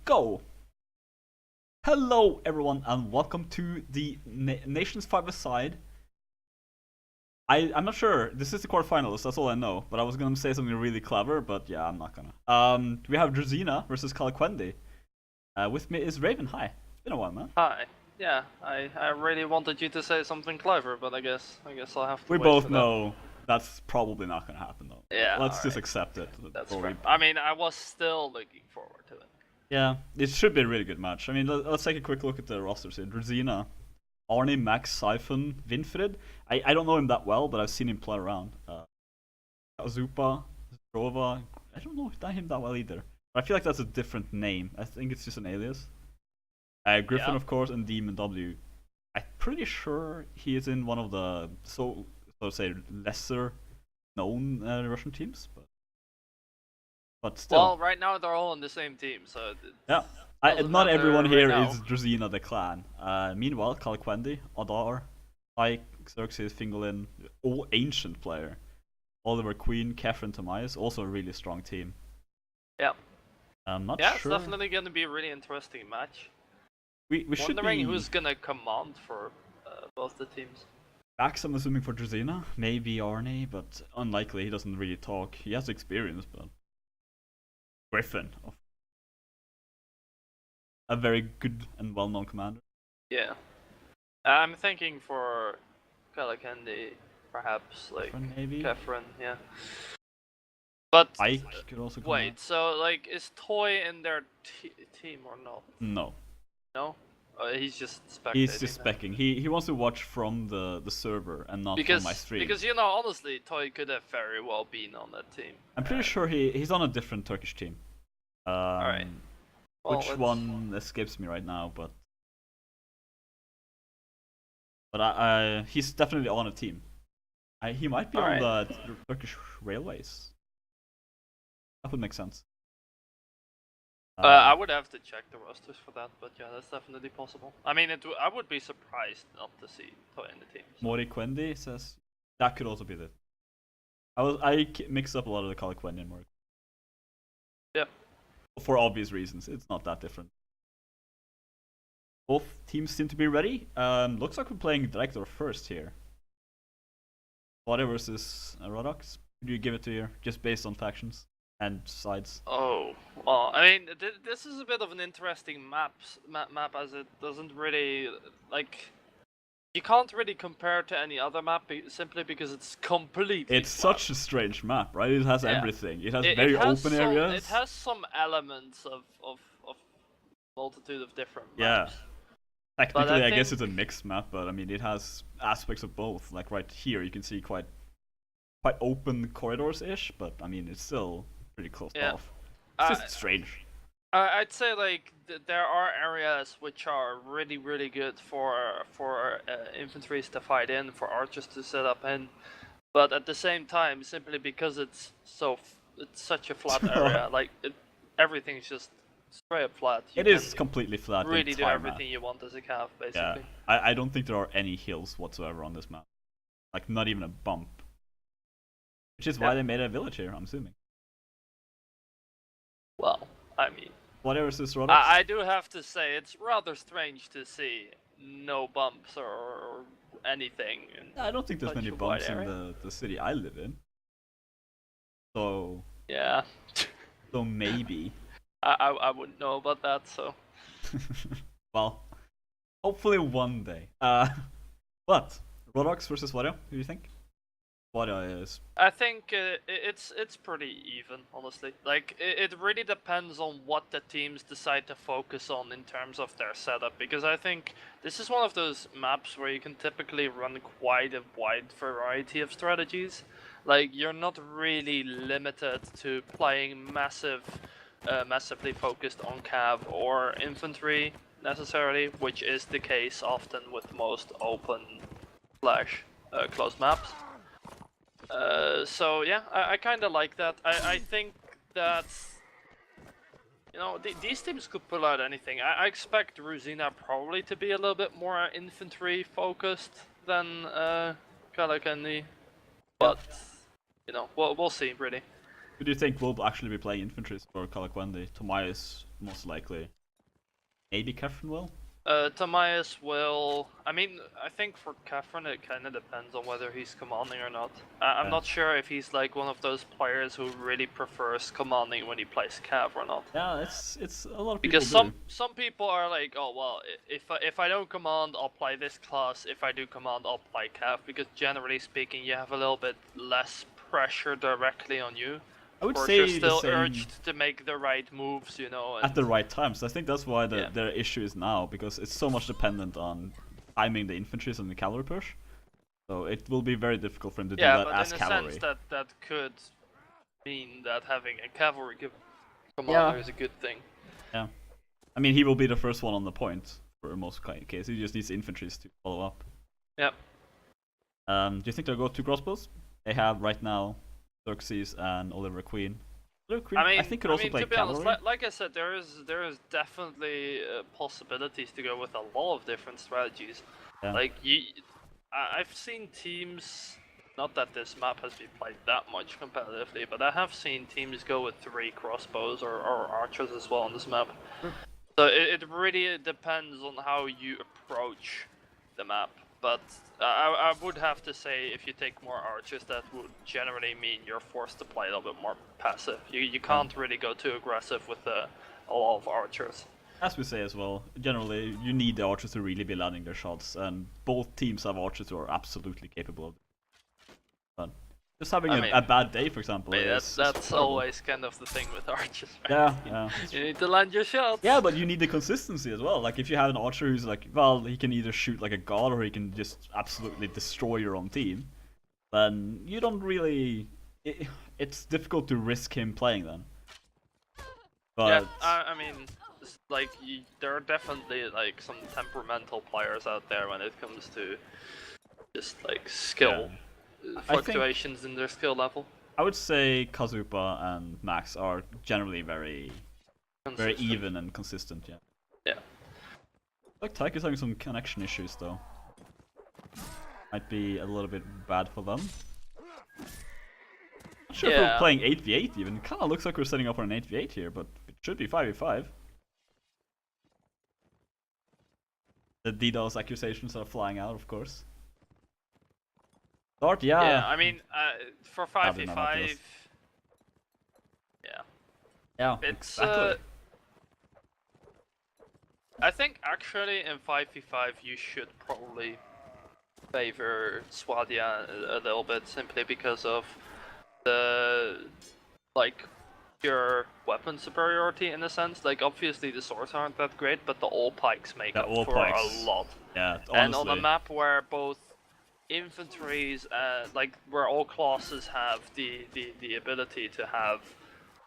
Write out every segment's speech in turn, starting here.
Go! Hello everyone and welcome to the Nations 5-a-side. I'm not sure, this is the quarterfinals, that's all I know, but I was gonna say something really clever, but yeah, I'm not gonna. We have Druzhina versus Calaquendi. With me is Raven. Hi. It's been a while, man. Hi. Yeah, I really wanted you to say something clever, but I guess I'll have to We wait both for know that's probably not gonna happen though. that. Yeah, Let's just alright. accept it. That's fair. I mean, I was still looking forward to it. Yeah, it should be a really good match. I mean, let's take a quick look at the rosters here. Druzhina, Arnie, Max, Siphon, Winfried. I don't know him that well, but I've seen him play around. Azupa, Zdrova. I don't know him that well either. But I feel like that's a different name. I think it's just an alias. Griffin, Yeah. of course, and Demon W. I'm pretty sure he is in one of the so to say lesser known Russian teams, but still. Well, right now they're all on the same team, so Yeah. doesn't Not matter everyone right here now. is Druzhina the clan. Meanwhile, Calaquendi, Adar, Ike, Xerxes, Fingolin, all ancient player. Oliver Queen, Catherine Tomias, also a really strong team. Yeah. I'm not Yeah, sure. it's definitely gonna be a really interesting match. We should Wondering be... who's gonna command for both the teams. Max, I'm assuming for Druzhina, maybe Arnie, but unlikely. He doesn't really talk. He has experience, but Griffin, a very good and well-known commander. Yeah. I'm thinking for Calaquendi, perhaps, like Catherine, maybe. Catherine, yeah. But Ike could also come wait, out. so like, is Toy in their team or not? No. No, he's just spectating. He's just specking. He wants to watch from the server and not from my stream. Because you know, honestly, Toy could have very well been on that team. I'm pretty sure he's on a different Turkish team. Alright. Well, Which one escapes me right now, but he's definitely on a team. He might be on the Turkish Railways. That would make sense. I would have to check the rosters for that, but yeah, that's definitely possible. I mean, I would be surprised not to see Toy in the team. So. Mori Quendi says that could also be it. I mixed up a lot of the Calaquendi and Mori. Yeah. For obvious reasons, it's not that different. Both teams seem to be ready. Looks like we're playing Director first here. Wada versus Rodox. Could you give it to you just based on factions and sides? Oh, well, I mean, this is a bit of an interesting map as it doesn't really, like, you can't really compare to any other map simply because it's completely It's flat. such a strange map, right? It has everything. It has very open areas. It has some elements of multitude of different maps. Yeah. Technically, I guess it's a mixed map, but I mean, it has aspects of both. Like right here, you can see quite open corridors-ish, but I mean, it's still pretty closed off. It's just strange. I'd say like there are areas which are really good for infantries to fight in, for archers to set up in, but at the same time, simply because it's such a flat area, like everything's just straight up flat. It is completely flat. Really do everything you want as a cav, basically. Yeah, I don't think there are any hills whatsoever on this map, like not even a bump. Which is why they made a village here, I'm assuming. Well, I mean, whatever is this, I do have to say it's rather strange to see no bumps or anything. I don't think there's many bumps in the city I live in. So yeah. So maybe. I wouldn't know about that. So. Well, hopefully one day. But Rodox versus Wario, who do you think? Wario is. I think it's pretty even, honestly. Like it really depends on what the teams decide to focus on in terms of their setup, because I think this is one of those maps where you can typically run quite a wide variety of strategies. Like you're not really limited to playing massively focused on cav or infantry necessarily, which is the case often with most open / closed maps. So yeah, I kind of like that. I think that, you know, these teams could pull out anything. I expect Druzhina probably to be a little bit more infantry focused than Calaquendi, but you know, we'll see really. Who do you think will actually be playing infantry for Calaquendi? Tomias most likely. Maybe Kefren will. Tamias will. I mean, I think for Kefren it kind of depends on whether he's commanding or not. I'm Yeah. not sure if he's like one of those players who really prefers commanding when he plays Cav or not. Yeah, it's a lot of people Because do. some people are like, oh well, if I don't command, I'll play this class. If I do command, I'll play Cav. Because generally speaking, you have a little bit less pressure directly on you. I would Or say you're the still same urged to make the right moves, you know. at the right times. I think that's why Yeah. their issue is now, because it's so much dependent on timing the infantries and the cavalry push. So it will be very difficult for him to do that but as in a cavalry. sense that could mean that having a cavalry commander is a good thing. Yeah. I mean, he will be the first one on the point for most cases. He just needs infantries to follow up. Yep. Do you think they'll go 2 crossbows? They have right now Xerxes and Oliver Queen. Oliver Queen, I think could also play to be cavalry. honest, like I said, there is definitely possibilities to go with a lot of different strategies. Yeah. Like I've seen teams. Not that this map has been played that much competitively, but I have seen teams go with 3 crossbows or archers as well on this map. So it really depends on how you approach the map. But I would have to say if you take more archers, that would generally mean you're forced to play a little bit more passive. You can't really go too aggressive with a lot of archers. As we say as well, generally you need the archers to really be landing their shots, and both teams have archers who are absolutely capable of it. But just having a bad day, for example, that's always kind of the thing with archers, right? Yeah. You need to land your shots. Yeah, but you need the consistency as well. Like, if you have an archer who's like, well, he can either shoot like a god or he can just absolutely destroy your own team, then you don't really... It's difficult to risk him playing then. But... Yeah, I mean, like, there are definitely like some temperamental players out there when it comes to just like skill fluctuations in their skill level. I would say Kazupa and Max are generally very even and consistent, yeah. Yeah. Like Tyke is having some connection issues though. Might be a little bit bad for them. Not sure if we're playing 8v8 even. It kinda looks like we're setting up for an 8v8 here, but it should be 5v5. The DDoS accusations are flying out, of course. Start, yeah. Yeah, I mean, for 5v5... Yeah, it's, exactly. I think actually in 5v5 you should probably favor Swadia a little bit, simply because of the, like, pure weapon superiority in a sense. Like, obviously the swords aren't that great, but the all pikes make up for a lot. Yeah, honestly. And on a map where both infantries, like where all classes have the ability to have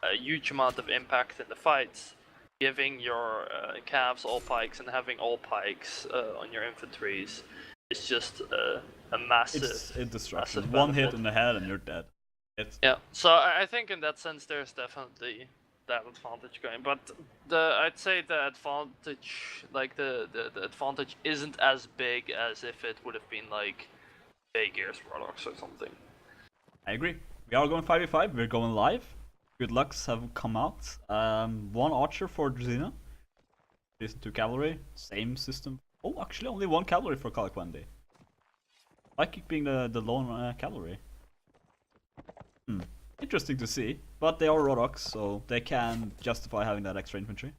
a huge amount of impact in the fights, giving your calves all pikes and having all pikes on your infantries is just a massive. It's a destruction. One hit in the head and you're dead. Yeah, so I think in that sense there's definitely that advantage going, but I'd say the advantage, like the advantage isn't as big as if it would have been like Gears Rodox or something. I agree. We are going 5v5, we're going live. Good lucks have come out. 1 archer for Druzhina. 2 cavalry, same system. Oh, actually only 1 cavalry for Calaquendi. Like it being the lone cavalry. Interesting to see, but they are Rodox, so they can justify having that extra infantry.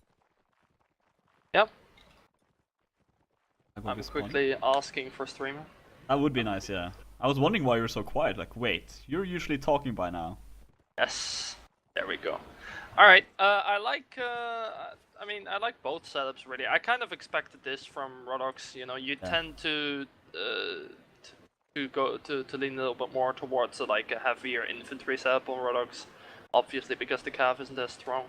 Yep. I'm quickly asking for streamer. That would be nice, yeah. I was wondering why you were so quiet. Like, wait, you're usually talking by now. Yes. There we go. All right. I like. I mean, I like both setups really. I kind of expected this from Rodox. You know, you tend to go to lean a little bit more towards like a heavier infantry setup on Rodox, obviously because the calf isn't as strong,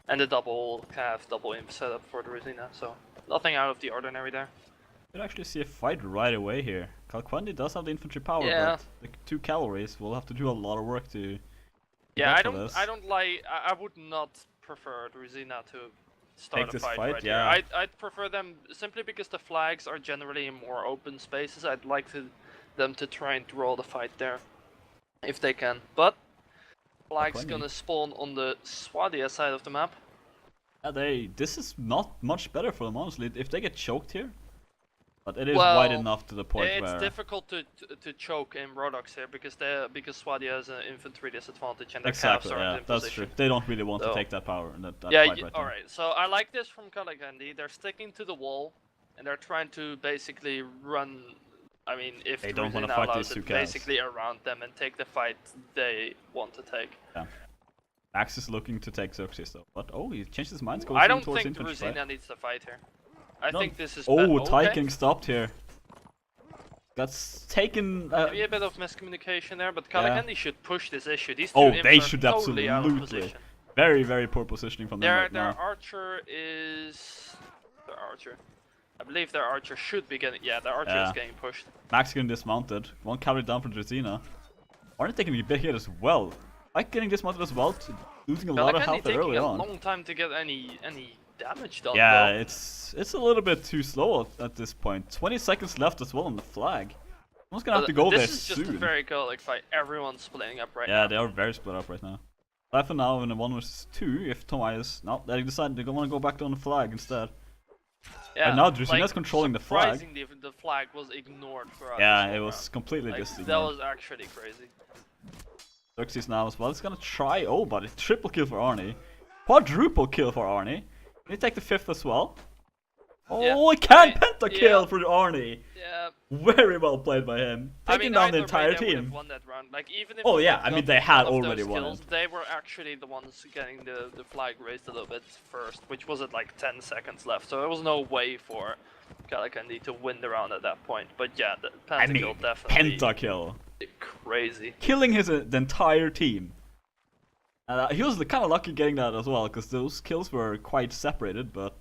and the double calf, double imp setup for Druzhina. So nothing out of the ordinary there. You can actually see a fight right away here. Calaquendi does have the infantry power, but the 2 cavalries will have to do a lot of work to. Yeah, I don't like. I would not prefer Druzhina to start a fight right here. I'd prefer them simply because the flags are generally in more open spaces. I'd like them to try and draw the fight there, if they can. But flag's gonna spawn on the Swadia side of the map. This is not much better for them, honestly. If they get choked here, but it is Well, wide enough to the point it's where difficult to choke in Rodox here because Swadia has an infantry disadvantage and the exactly, calves aren't yeah, in that's position. true. They don't really want to So- take that power and that Yeah, fight right now. alright. So I like this from Calaquendi. They're sticking to the wall and they're trying to basically run. I mean, if They don't wanna Druzhina fight allows these two it, calves. basically around them and take the fight they want to take. Yeah. Max is looking to take Xerxes though, but he changed his mind. I don't towards think infantry Druzhina needs to fight here. I No. think this is. Ty okay. getting stopped here. That's taken. Maybe a bit of miscommunication there, but Calaquendi should push this issue. These two imps They are should totally out of absolutely. position. Very, very poor positioning from them Their right now. archer is. Their archer. I believe their archer should be getting. Yeah, their archer is getting pushed. Max getting dismounted. One cavalry down from Druzhina. Aren't taking a big hit as well? Like getting dismounted as well, losing a lot of health taking early a on. long time to get any damage done. Yeah, though. it's a little bit too slow at this point. 20 seconds left as well on the flag. Someone's gonna have to go there soon. This is just a very chaotic fight. Everyone's splitting up right now. Yeah, they are very split up right now. Siphon now in a 1 vs 2 if Tomias... No, they decided they want to go back on the flag instead. Yeah, and now Druzhina's controlling the flag. Surprisingly, the flag was ignored for us. Yeah, it was completely like, disignored. that was actually crazy. Xerxes now as well. It's gonna try. Oh, but a triple kill for Arnie. Quadruple kill for Arnie. Can he take the 5th as well? Oh, he can pentakill for Arnie. Yeah. Very well played by him. Taking down the entire team. Won that round. Like, even if they had already won kills, it. they were actually the ones getting the flag raised a little bit first, which was at like 10 seconds left. So there was no way for Calaquendi to win the round at that point. But yeah, the pentakill definitely pentakill. Crazy. Killing the entire team. He was kind of lucky getting that as well, because those kills were quite separated, but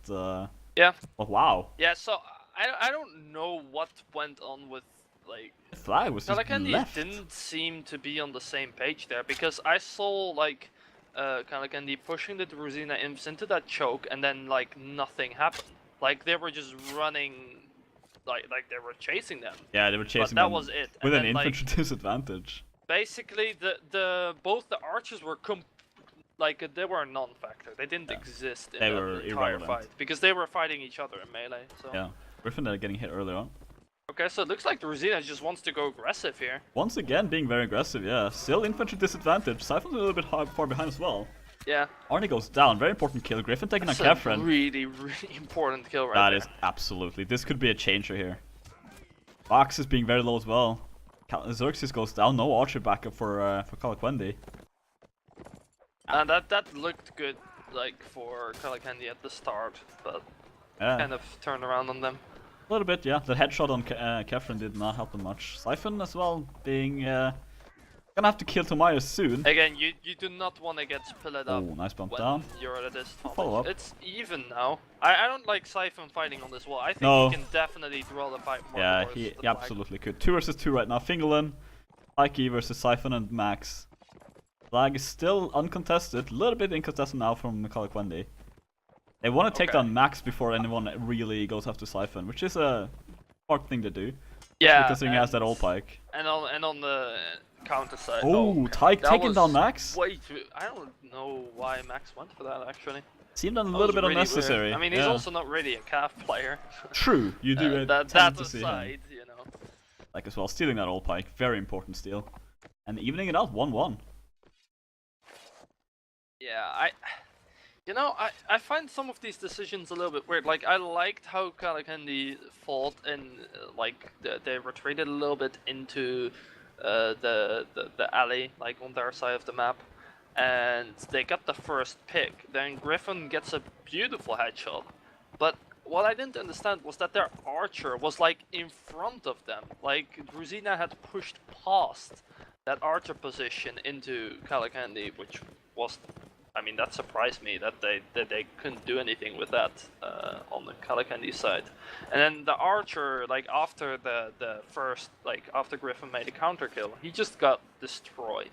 yeah. But wow. Yeah, so I don't know what went on with like the flag was just Calaquendi left. didn't seem to be on the same page there because I saw like Calaquendi pushing the Druzhina imps into that choke and then like nothing happened. Like they were just running like they were chasing them. Yeah, they were chasing but that them was it. with and an then, infantry disadvantage. Basically both the archers were they were a non-factor. They didn't exist in the entire fight because they were fighting each other in melee. So. Yeah, Griffin getting hit earlier on. Okay, so it looks like Druzhina just wants to go aggressive here. Once again, being very aggressive. Yeah, still infantry disadvantage. Siphon's a little bit far behind as well. Yeah. Arnie goes down. Very important kill. Griffin taking on That's Kefren. a really, really important kill right there. That is absolutely. This could be a changer here. Fox is being very low as well. Xerxes goes down. No archer backup for Calaquendi. And that looked good, like for Calaquendi at the start, but kind of turned around on them. A little bit, yeah. The headshot on Kefren did not help them much. Siphon as well being gonna have to kill Tomias soon. Again, you do not want to get split up. Oh, nice bump when down. You're at this Follow up. It's even now. I don't like Siphon fighting on this wall. I think he can definitely draw the fight more. Yeah, he absolutely could. 2 versus 2 right now. Fingerlin, Ike versus Siphon and Max. Flag is still uncontested. A little bit incontested now from Calaquendi. They want to take down Max before anyone really goes after Siphon, which is a smart thing to do. Yeah, considering he has that old pike. And on the counter side. Oh, Tyke taking down Max? Way too, I don't know why Max went for that actually. Seemed a little bit unnecessary. Weird. I mean, he's also not really a calf player. True, you do that to see aside, him. you know. Like as well, stealing that old pike, very important steal. And evening it out, 1-1. Yeah, I find some of these decisions a little bit weird. Like, I liked how Calaquendi fought and they retreated a little bit into the alley, like on their side of the map, and they got the first pick. Then Griffin gets a beautiful headshot, but what I didn't understand was that their archer was like in front of them. Like Druzhina had pushed past that archer position into Calaquendi, which was, I mean, that surprised me that they couldn't do anything with that on the Calaquendi side. And then the archer, like after the first, like after Griffin made a counter kill, he just got destroyed.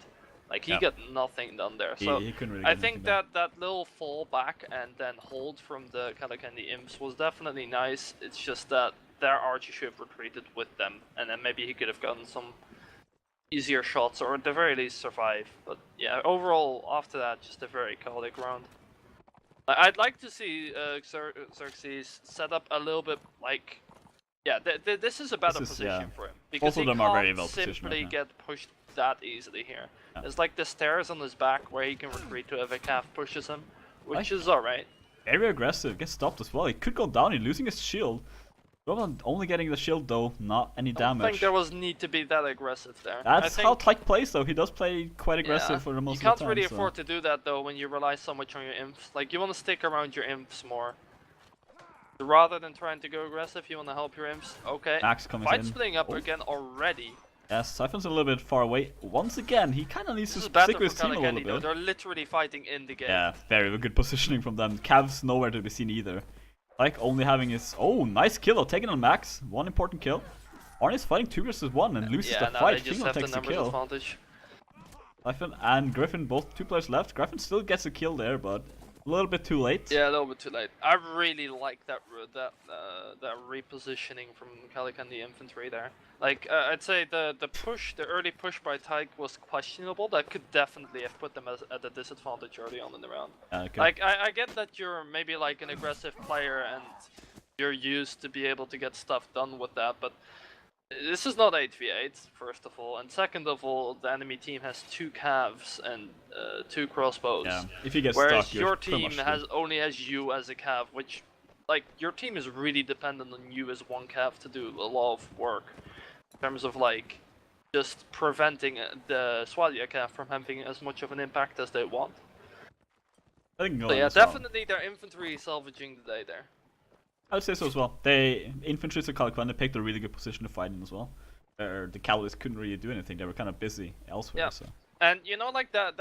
Like he got nothing done there. So he couldn't really I think that little fall back and then hold from the Calaquendi imps was definitely nice. It's just that their archer should have retreated with them, and then maybe he could have gotten some easier shots, or at the very least survive. But yeah, overall after that, just a very chaotic round. I'd like to see Xerxes set up a little bit like, yeah, this is a better position for him because Both of he them are very can't well positioned simply right get pushed that easily here. Yeah. There's like the stairs on his back where he can retreat to if a calf pushes him, which is alright. Very aggressive, gets stopped as well. He could go down, he's losing his shield. Only getting the shield though, not any damage. I don't think there was need to be that aggressive there. That's how Tyke plays though, he does play quite aggressive for the most of the time. You can't really afford to do that though when you rely so much on your imps. Like, you want to stick around your imps more. Rather than trying to go aggressive, you want to help your imps. Okay, Max coming fight in. splitting up again already. Yeah, Siphon's a little bit far away. Once again, he kind of needs to stick with his team a little bit. They're literally fighting in the game. Yeah, very good positioning from them. Cav's nowhere to be seen either. Like only having his nice kill though, taking on Max. One important kill. Arnie's fighting 2 versus 1 and loses the fight. Fingal takes the kill. Advantage. Siphon and Griffin, both 2 players left. Griffin still gets a kill there, but a little bit too late. Yeah, a little bit too late. I really like that repositioning from Calaquendi infantry there. Like, I'd say the early push by Tyke was questionable. That could definitely have put them at a disadvantage early on in the round. Okay. Like, I get that you're maybe like an aggressive player and you're used to be able to get stuff done with that, but this is not 8v8, first of all, and second of all, the enemy team has 2 calves and 2 crossbows. Yeah, if you get whereas stuck, your team only has you as a cav, which, like, your team is really dependent on you as one cav to do a lot of work in terms of like just preventing the Swalia cav from having as much of an impact as they want. I think so yeah, definitely their infantry salvaging the day there. I would say so as well. Infantry to Calaquendi picked a really good position to fight in as well. The Cavaliers couldn't really do anything, they were kind of busy elsewhere. Yeah. So. And you know, like that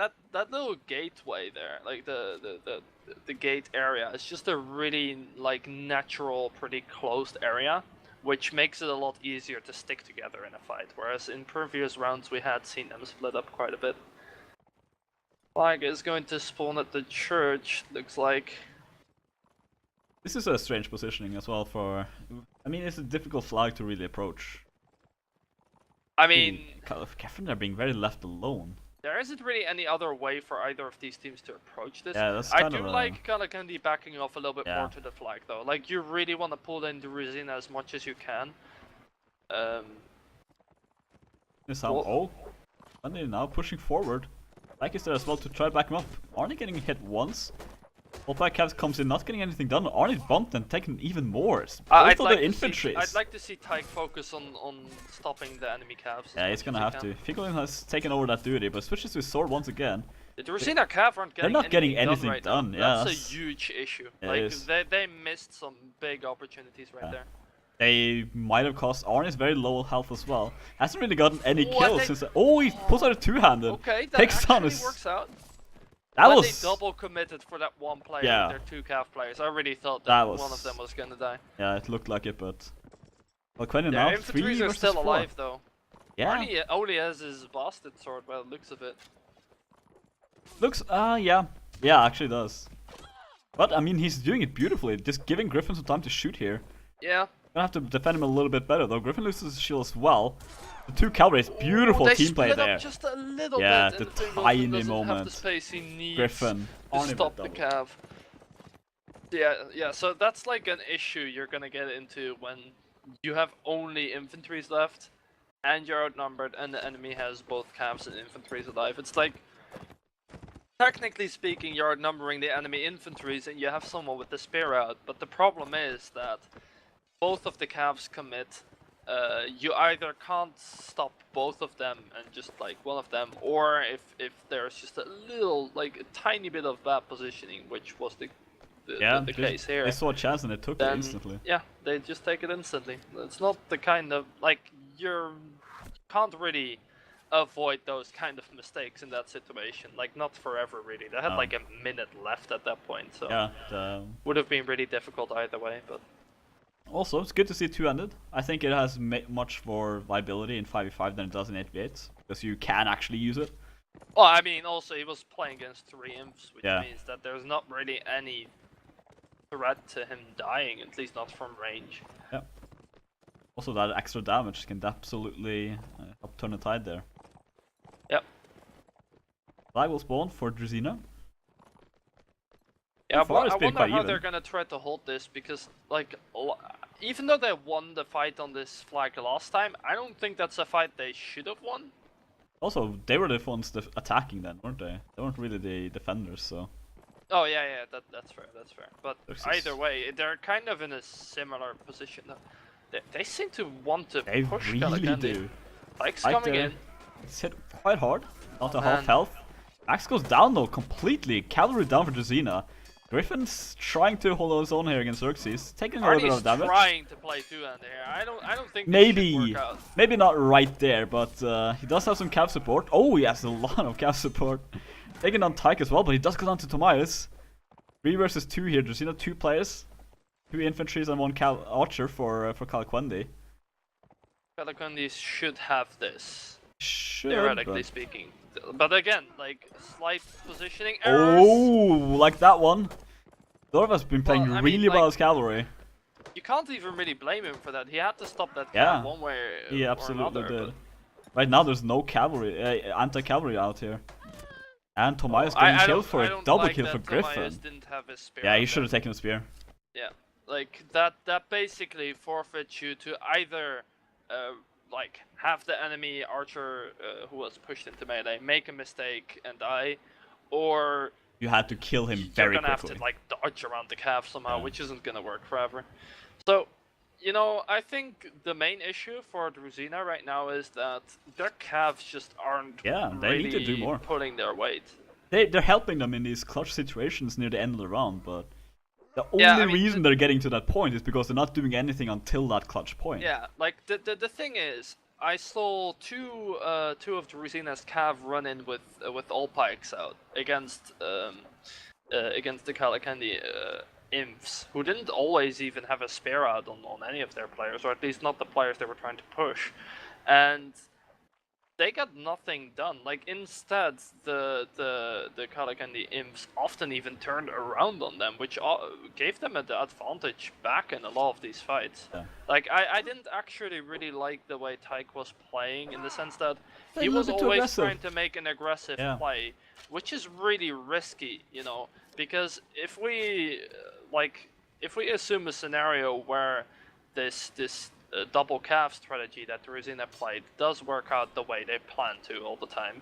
little gateway there, like the gate area, it's just a really like natural, pretty closed area, which makes it a lot easier to stick together in a fight. Whereas in previous rounds we had seen them split up quite a bit. Flag is going to spawn at the church, looks like. This is a strange positioning as well for... I mean, it's a difficult flag to really approach. I mean... Catherine are being very left alone. There isn't really any other way for either of these teams to approach this. Yeah, that's I do like Calaquendi backing off a little bit more to the flag though. Like, you really want to pull in Druzhina as much as you can. And they're now pushing forward. Like is there as well to try to back him up. Arnie getting hit once. Black Cavs comes in not getting anything done. Arnie's bumped and taken even more. Both of the infantry. I'd like to see Tyke focus on stopping the enemy Cavs. Yeah, he's gonna have to. Fingal has taken over that duty, but switches to his sword once again. The Druzhina Cav aren't getting anything done. Yeah, that's a huge issue. Like, they missed some big opportunities right there. They might have cost. Arnie's very low health as well. Hasn't really gotten any kills since. Oh, he pulls out a two-handed. Okay, that takes actually works out. That was. They double committed for that one player. Yeah. Their 2 calf players. I really thought that one of them was gonna die. Yeah, it looked like it, but. Well, Quentin now. Their infantries are still alive though. Yeah. Arnie only has his bastard sword by the looks of it. Looks. Yeah. Yeah, actually does. But I mean, he's doing it beautifully. Just giving Griffin some time to shoot here. Yeah. Gonna have to defend him a little bit better though. Griffin loses his shield as well. The 2 cavalries, beautiful team play there. Up just a little yeah, bit, the tiny moment. Have the space he needs Griffin to stop the cav. Yeah. So that's like an issue you're gonna get into when you have only infantries left, and you're outnumbered, and the enemy has both calves and infantries alive. It's like, technically speaking, you're outnumbering the enemy infantries, and you have someone with the spear out. But the problem is that both of the calves commit. You either can't stop both of them and just like one of them, or if there's just a little, like a tiny bit of bad positioning, which was the case here. They saw a chance and they took it instantly. Yeah, they just take it instantly. It's not the kind of, like, you can't really avoid those kind of mistakes in that situation. Like, not forever really. They had like a minute left at that point, so yeah, would have been really difficult either way. But also, it's good to see it two-handed. I think it has much more viability in 5v5 than it does in 8v8, because you can actually use it. Well, I mean, also he was playing against 3 imps, which means that there's not really any threat to him dying, at least not from range. Yeah. Also, that extra damage can absolutely help turn the tide there. Yep. Flag will spawn for Druzhina. Yeah, far it's I been wonder quite how even. they're gonna try to hold this because, like, even though they won the fight on this flag last time, I don't think that's a fight they should have won. Also, they were the ones attacking then, weren't they? They weren't really the defenders, so. Oh yeah, that's fair, that's fair. But Versus- either way, they're kind of in a similar position. They seem to want to They push really Calaquendi. do. Spike's Like coming there. in. It's hit quite hard. Down to Oh, half man. health. Max goes down though completely. Cavalry down for Druzhina. Griffin's trying to hold on his own here against Xerxes, taking a little bit Arnie's of damage. trying to play two-hand here. I don't think this should Maybe, work out. maybe not right there, but he does have some cav support. Oh, he has a lot of cav support. Taking on Tyke as well, but he does go down to Tomias. 3 versus 2 here. Druzhina 2 players, 2 infantries and 1 archer for Calaquendi. Calaquendi should have this, Should, theoretically but... speaking. But again, like, slight positioning errors. Oh, like that one. Dorva's been playing Well, I really mean, well like, as cavalry. You can't even really blame him for that. He had to stop that Yeah, one way he or absolutely another. did. Right now, there's no cavalry, anti-cavalry out here. And Tomias I getting killed don't- for I a don't double like kill that for Griffin. Tomias didn't have his spear Yeah, he out should have there. taken a spear. Yeah, like that basically forfeits you to either like have the enemy archer who was pushed into melee make a mistake and die, or You had to kill him you're very gonna quickly. have to like dodge around the calf somehow, Yeah. which isn't gonna work forever. So, you know, I think the main issue for Druzhina right now is that their calves just aren't Yeah, they really need to do more. pulling their weight. They're helping them in these clutch situations near the end of the round, but the only Yeah, I mean, reason they're getting to that point is because they're not doing anything until that clutch point. Yeah, like the thing is, I saw two of Druzhina's cav run in with all pikes out against the Calaquendi imps, who didn't always even have a spear out on any of their players, or at least not the players they were trying to push, and they got nothing done. Like, instead, the Calaquendi imps often even turned around on them, which gave them the advantage back in a lot of these fights. Yeah. Like, I didn't actually really like the way Tyke was playing, in the sense that They're he a little was bit too always aggressive. trying to make an aggressive Yeah. play, which is really risky, you know, because if we assume a scenario where this double calf strategy that Druzhina played does work out the way they plan to all the time,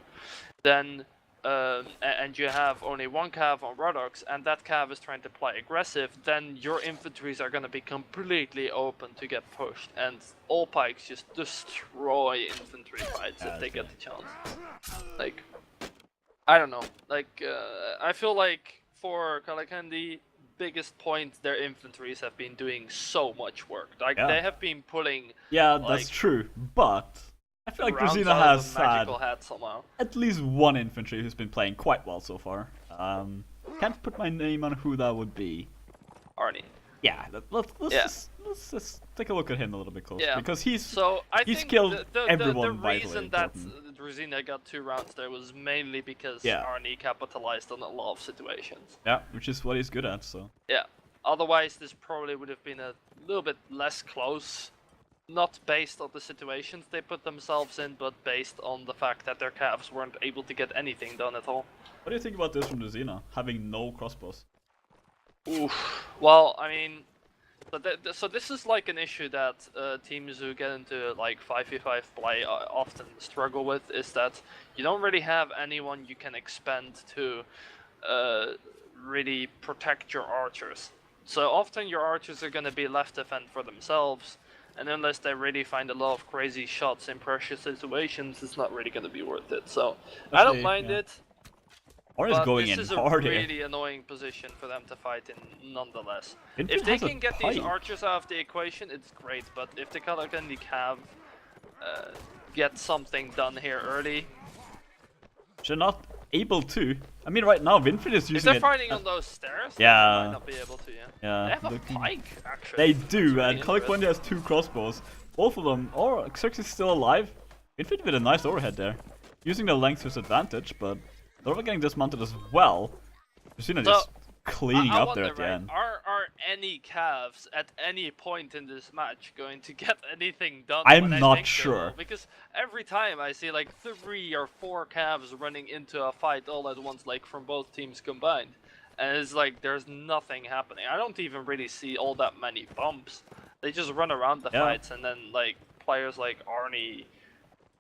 then and you have only one calf on Rodox and that calf is trying to play aggressive, then your infantries are going to be completely open to get pushed, and all pikes just destroy infantry fights if they get the chance. Like, I don't know. Like, I feel like for Calaquendi, biggest point, their infantries have been doing so much work. Like, Yeah. they have been pulling Yeah, like, that's true. But I feel like rounds Druzhina out of has a had magical hat somehow. at least one infantry who's been playing quite well so far. Can't put my name on who that would be. Arnie. Yeah, let's Yeah. just take a look at him a little bit closer, Yeah. because he's So I he's think killed the everyone vitally reason that important. Druzhina got 2 rounds there was mainly because Yeah. Arnie capitalized on a lot of situations. Yeah, which is what he's good at. So Yeah. Otherwise, this probably would have been a little bit less close. Not based on the situations they put themselves in, but based on the fact that their calves weren't able to get anything done at all. what do you think about this from Druzhina, having no crossbows? Oof. Well, I mean, so this is like an issue that teams who get into like 5v5 play often struggle with, is that you don't really have anyone you can expend to really protect your archers. So often your archers are going to be left to fend for themselves, and unless they really find a lot of crazy shots in pressure situations, it's not really going to be worth it. So I don't Especially, mind yeah. it. Or is But going this in is a hard here. really annoying position for them to fight in, nonetheless. Infant If they has a can get these pike. archers out of the equation, it's great. But if the Calaquendi have get something done here early, They're not able to. I mean, right now Winfried is if using they're it. fighting on those stairs, Yeah. they might not be able to. Yeah. Yeah, They have a looking- pike actually. They That's do, really and Calaquendi interesting. has 2 crossbows. Both of them, or Xerxes is still alive. Winfried with a nice overhead there. Using the length to his advantage, but they're getting dismounted as well. Druzhina So, just cleaning I up wonder, there at the right, end. Are any calves at any point in this match going to get anything done? I'm when I not think they sure. will? Because every time I see like 3 or 4 calves running into a fight all at once, like from both teams combined, and it's like there's nothing happening. I don't even really see all that many bumps. They just run around the fights, and then like players like Arnie,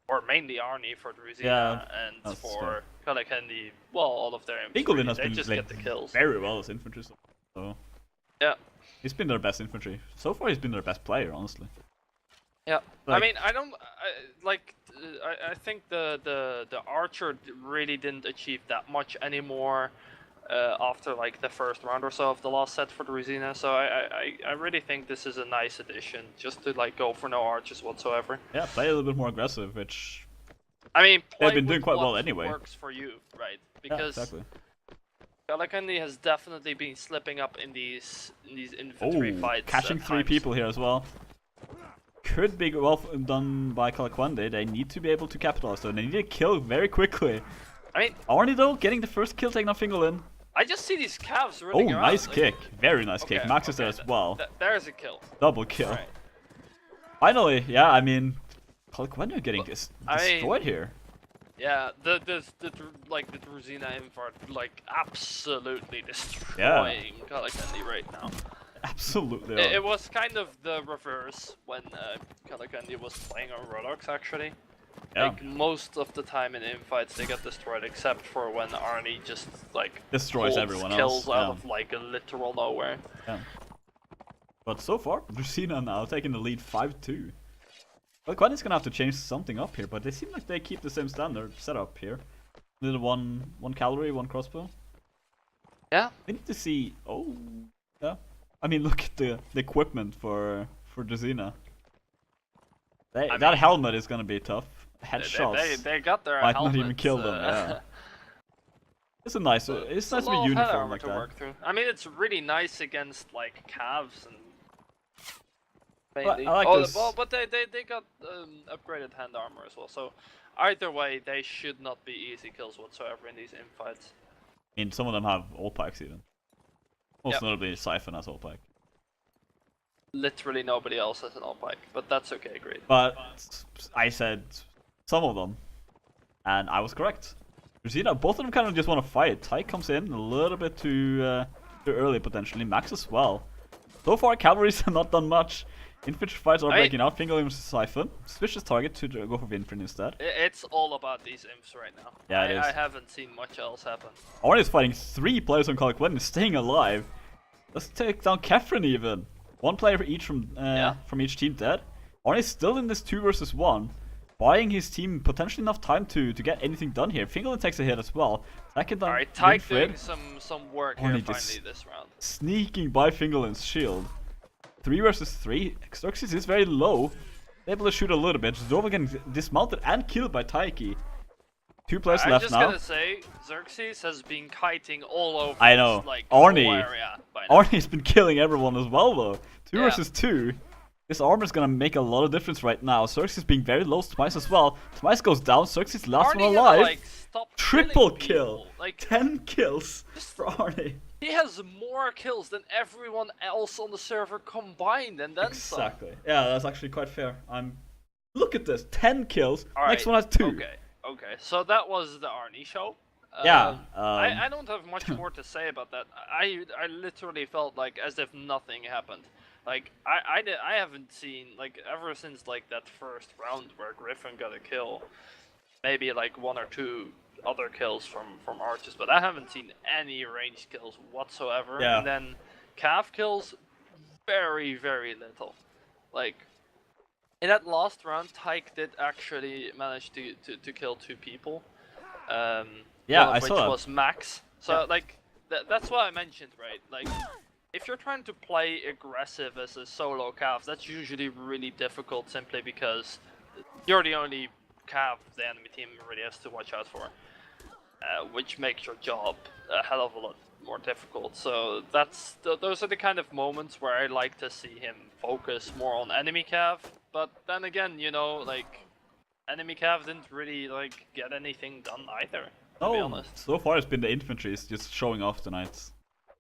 or mainly Arnie for Druzhina and for Calaquendi, well, all of their infantry, has they been just get the kills. very well as infantry, so yeah, he's been their best infantry so far. He's been their best player, honestly. Yeah, like, I mean, I think the archer really didn't achieve that much anymore after like the first round or so of the last set for Druzhina. So I really think this is a nice addition, just to like go for no archers whatsoever. Yeah, play a little bit more aggressive, which I mean, they've been doing quite well anyway. Works for you, right? Because yeah, exactly. Calaquendi has definitely been slipping up in these infantry fights. Catching 3 people here as well. Could be well done by Calaquendi. They need to be able to capitalize, so they need to kill very quickly. I mean, Arnie though, getting the first kill, taking off Fingerlin. I just see these calves running around. Nice kick. Very nice kick. Max is there as well. There's a kill. Double kill. Right. Finally, yeah, I mean, Calaquendi getting destroyed here. Yeah, the Druzhina invert, like, absolutely destroying Calaquendi right now. Absolutely. It was kind of the reverse when Calaquendi was playing on Rodox, actually. Yeah. Like, most of the time in infights they get destroyed, except for when Arnie just, like, destroys everyone kills else. out of, like, a literal nowhere. Yeah. But so far, Druzhina now taking the lead 5-2. Calaquendi's gonna have to change something up here, but they seem like they keep the same standard setup here. Little one cavalry, 1 crossbow. Yeah. We need to see. Oh, yeah. I mean, look at the equipment for Druzhina. That helmet is gonna be tough. Headshots. They got their might helmets, not even kill them. Yeah. It's nice to be uniform like that. Work through. I mean, it's really nice against like calves and. But I like this. Well, but they got upgraded hand armor as well. So either way, they should not be easy kills whatsoever in these infights. I mean, some of them have all packs even. Most notably, Siphon has all pack. Literally nobody else has an all pack, but that's okay, great. But I said some of them, and I was correct. Druzhina, both of them kind of just want to fight. Tyke comes in a little bit too early potentially. Max as well. So far, cavalry's have not done much. Infantry fights are breaking out. Fingerling versus Siphon. Suspicious target to go for Winfrey instead. It's all about these imps right now. Yeah, it is. I haven't seen much else happen. Arnie is fighting 3 players on Calaquendi, staying alive. Let's take down Kefren even. 1 player each from each team dead. Arnie's still in this 2 versus 1. Buying his team potentially enough time to get anything done here. Fingerling takes a hit as well. Second down. Alright, Tyke doing some work here finally this round. Sneaking by Fingerling's shield. 3 versus 3. Xerxes is very low. Able to shoot a little bit. Zova getting dismounted and killed by Taiki. 2 players left now. I'm just gonna say, Xerxes has been kiting all over I know. This, like, Arnie. whole area by now. Arnie's been killing everyone as well though. 2 versus 2. This armor's gonna make a lot of difference right now. Xerxes being very low. Twice as well. Twice goes down. Xerxes last one alive. Like, triple kill. Like, 10 kills for Arnie. He has more kills than everyone else on the server combined, and then exactly. Yeah, that's actually quite fair. Look at this, 10 kills. All Next right. one has 2. Okay. So that was the Arnie show. I don't have much more to say about that. I literally felt like as if nothing happened. Like I haven't seen, like, ever since like that first round where Griffin got a kill, maybe like 1 or 2 other kills from archers, but I haven't seen any ranged kills whatsoever. Yeah. And then calf kills, very little. Like in that last round, Tyke did actually manage to kill 2 people. Yeah, one of I which saw that. was Max. So like that's what I mentioned, right? Like if you're trying to play aggressive as a solo calf, that's usually really difficult simply because you're the only calf the enemy team really has to watch out for, which makes your job a hell of a lot more difficult. So those are the kind of moments where I like to see him focus more on enemy calf. But then again, you know, like enemy calf didn't really like get anything done either. To be honest. So far it's been the infantry is just showing off tonight.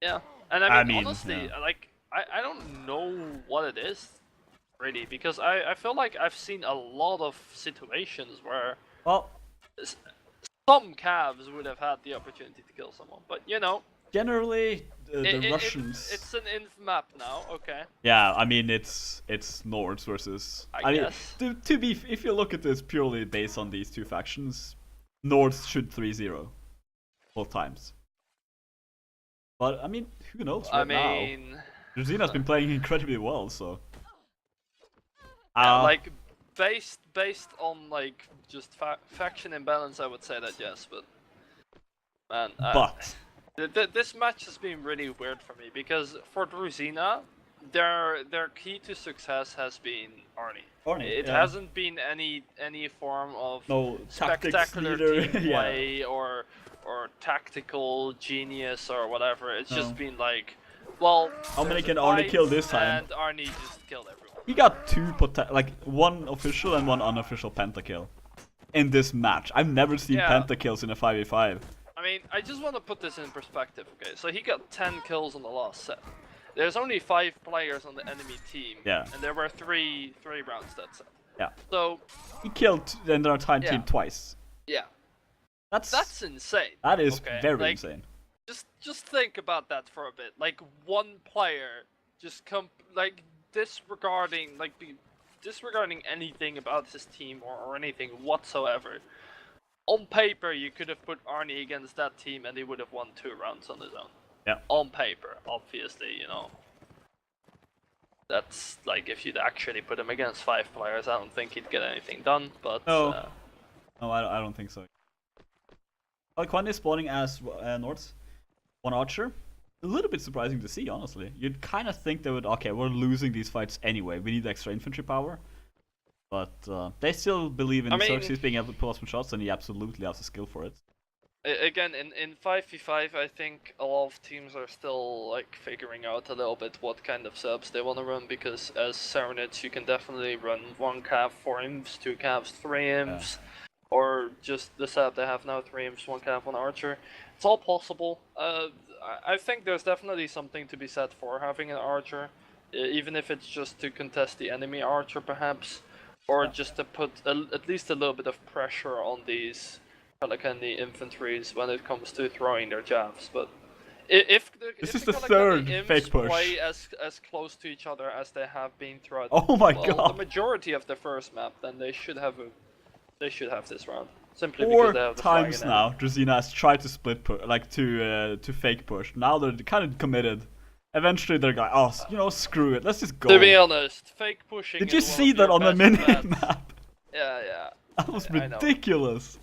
Yeah, and I mean honestly, like I don't know what it is really, because I feel like I've seen a lot of situations where some calves would have had the opportunity to kill someone, but you know, generally, the Russians. It's an inf map now. Okay. Yeah, I mean it's Nords versus. I mean, guess. to be, if you look at this purely based on these two factions, Nords should 3-0 both times. But I mean, who knows right now? Druzhina's been playing incredibly well, so. Yeah, like based on like just faction imbalance, I would say that yes, but man. This match has been really weird for me because for Druzhina, their key to success has been Arnie. It hasn't been any form of spectacular team play or tactical genius or whatever. It's just been like, well, how many can Arnie kill this time? And Arnie just killed everyone. He got one official and one unofficial pentakill in this match. I've never seen pentakills in a 5v5. I mean, I just want to put this in perspective, okay? So he got 10 kills on the last set. There's only 5 players on the enemy team, and there were three rounds that set. Yeah. So he killed the entire team twice. Yeah. That's insane. That is very insane. Just think about that for a bit. Like one player just disregarding anything about his team or anything whatsoever. On paper, you could have put Arnie against that team and he would have won 2 rounds on his own. Yeah. On paper, obviously, you know. That's like if you'd actually put him against 5 players, I don't think he'd get anything done. But no, I don't think so. Calaquendi spawning as Nords, 1 archer. A little bit surprising to see, honestly. You'd kind of think they would, okay, we're losing these fights anyway. We need extra infantry power. But they still believe in Xerxes being able to pull off some shots, and he absolutely has the skill for it. Again, in 5v5, I think a lot of teams are still like figuring out a little bit what kind of subs they want to run, because as Serenids, you can definitely run 1 cav, 4 imps, 2 cavs, 3 imps, or just the setup they have now, 3 imps, 1 cav, 1 archer. It's all possible. I think there's definitely something to be said for having an archer, even if it's just to contest the enemy archer, perhaps. Or just to put at least a little bit of pressure on these Calaquendi infantries when it comes to throwing their jabs. But if the third imps fake push play as close to each other as they have been throughout the majority of the first map, then they should have this round. Simply because they have the 4 times now, Druzhina has tried to split to fake push. Now they're kind of committed. Eventually they're like, oh, you know, screw it, let's just go. To be honest, fake pushing. Did you see that on the mini-map? Yeah. That was ridiculous.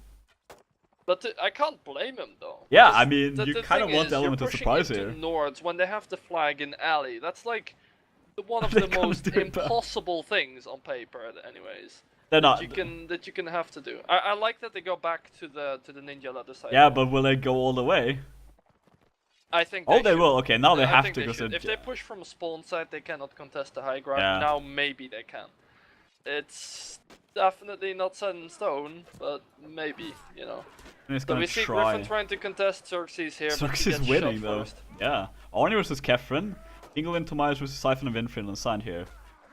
But I can't blame him though. Yeah, I mean, you kind of want the element of surprise here. Nords when they have the flag in alley. That's like one of the most impossible things on paper, anyways. They're not. That you can have to do. I like that they go back to the ninja ladder side. Yeah, but will they go all the way? I think they will. Okay, now they have to. If they push from a spawn side, they cannot contest the high ground. Now maybe they can. It's definitely not set in stone, but maybe, you know. So we see Griffin trying to contest Xerxes here. Xerxes winning though. Yeah. Arnie versus Kefren. Dingle and Tobias versus Siphon and Winfried on side here.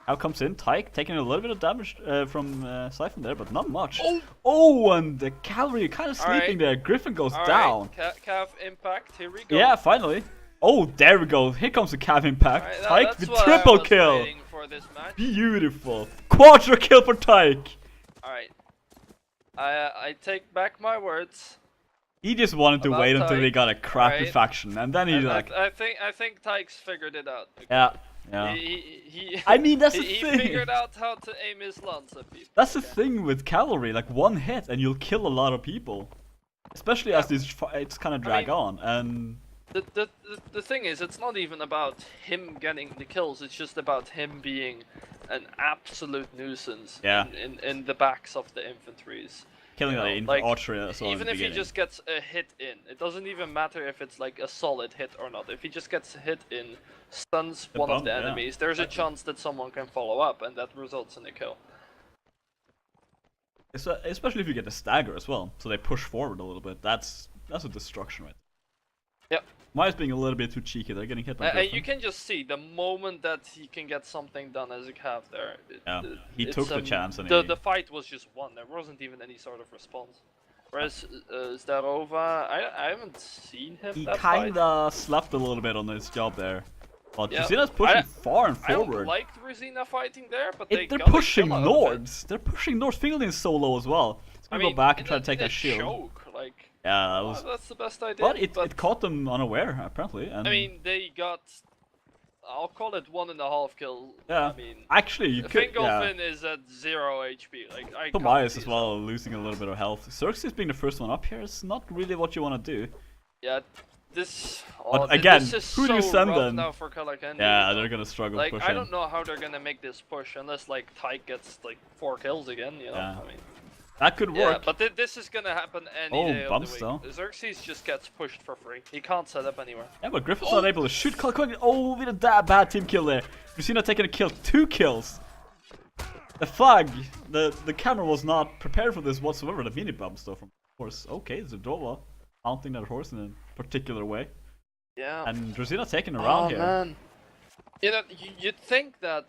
How comes in Tyke, taking a little bit of damage from Siphon there, but not much. Oh, and the cavalry kind of sleeping there. Griffin goes down. Cav impact, here we go. Yeah, finally. Oh, there we go. Here comes the Cav impact. Tyke with triple kill. For this match. Beautiful. Quadra kill for Tyke. Alright. I take back my words. He just wanted to wait until he got a crappy faction, and then he's like... I think Tyke's figured it out. Yeah. I mean, that's the thing. He figured out how to aim his lance at people. That's the thing with cavalry, like 1 hit and you'll kill a lot of people. Especially as these fights kind of drag on, and... The thing is, it's not even about him getting the kills, it's just about him being an absolute nuisance in the backs of the infantries. Killing the archery as well. Even if he just gets a hit in, it doesn't even matter if it's like a solid hit or not. If he just gets a hit in, stuns one of the enemies, there's a chance that someone can follow up, and that results in a kill. Especially if you get a stagger as well, so they push forward a little bit. That's a destruction, right? Yep. Maya's being a little bit too cheeky. They're getting hit by you can just see the moment that he can get something done as a cav there. He took the chance. And the fight was just won. There wasn't even any sort of response. Whereas Zdarova, I haven't seen him He that fight. kinda slept a little bit on his job there. But Yeah, Druzhina's pushing far and I don't forward. like Druzhina fighting there, but They're got a pushing kill out of it. north. They're pushing north. Fielding is so low as well. It's gonna go back and try to take that shield. Choke, like, Yeah, that was. that's the best idea. But it caught them unaware apparently. And I mean, they got. I'll call it 1.5 kill. yeah. I mean, Actually, you could. Yeah. Fingolfin is at 0 HP. Like, I Tobias can't as well, losing a little bit of health. Xerxes being the first one up here is not really what you want to do. Yeah, this. But again, this is who do you so send rough then? now for Calaquendi, Yeah, you know? they're gonna struggle Like, pushing. I don't know how they're gonna make this push unless like Tyke gets like 4 kills again. You know, Yeah. I mean. That could Yeah, work. but this is gonna happen any day of bumps the though. week. Xerxes just gets pushed for free. He can't set up anywhere. Yeah, but Griffin's not able to shoot Calaquendi. Oh, with a bad team kill there. Druzhina taking a kill, 2 kills. The flag, the camera was not prepared for this whatsoever. The mini bumps though from horse. Okay, Zdarova mounting that horse in a particular way. Yeah. And Druzhina taking a round here. Man. You know, you'd think that